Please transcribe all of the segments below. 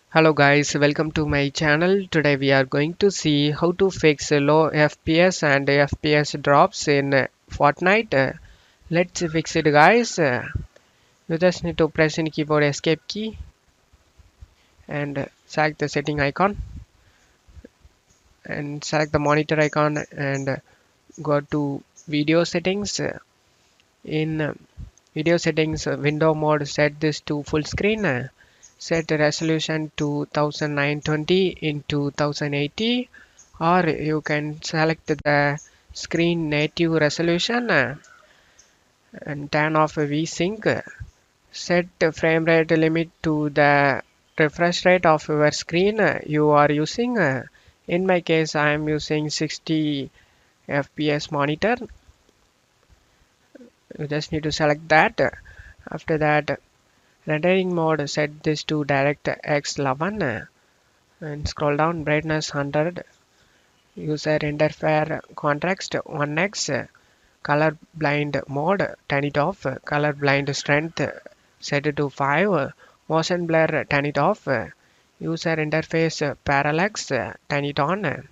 Hello guys, welcome to my channel. Today we are going to see how to fix low FPS and FPS drops in Fortnite. Let's fix it guys. You just need to press in keyboard escape key and select the setting icon and select the monitor icon and go to video settings. In video settings window mode, set this to full screen. Set resolution to 1920 into 1080, or you can select the screen native resolution and turn off VSync. Set the frame rate limit to the refresh rate of your screen you are using. In my case, I am using 60 FPS monitor. You just need to select that. After that, rendering mode, set this to DirectX 11 and scroll down, brightness 100, user interface contrast 1x, color blind mode, turn it off, color blind strength set it to 5, motion blur turn it off, user interface parallax turn it on,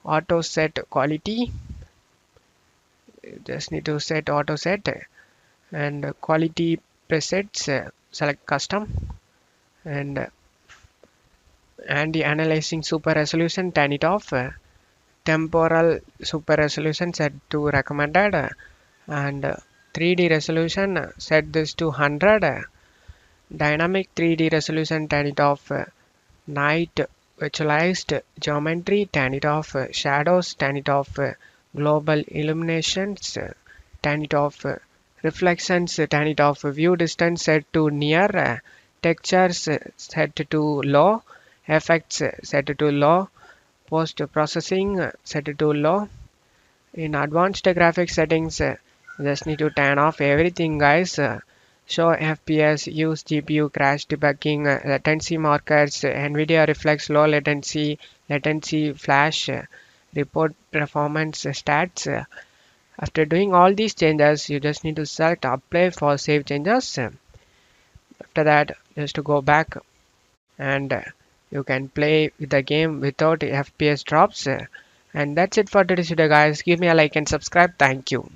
auto set quality, you just need to set auto set, and quality presets select custom, and anti-aliasing super resolution turn it off, temporal super resolution set to recommended, and 3D resolution set this to 100, dynamic 3D resolution turn it off, night virtualized geometry turn it off, shadows turn it off, global illuminations turn it off, reflections turn it off, view distance set to near, textures set to low, effects set to low, post processing set to low. In advanced graphics settings, just need to turn off everything guys. Show FPS, use GPU crash debugging, latency markers, NVIDIA reflects low latency flash, report performance stats. After doing all these changes, you just need to select apply for save changes. After that, just to go back and you can play with the game without FPS drops. And that's it for today's video guys. Give me a like and subscribe. Thank you.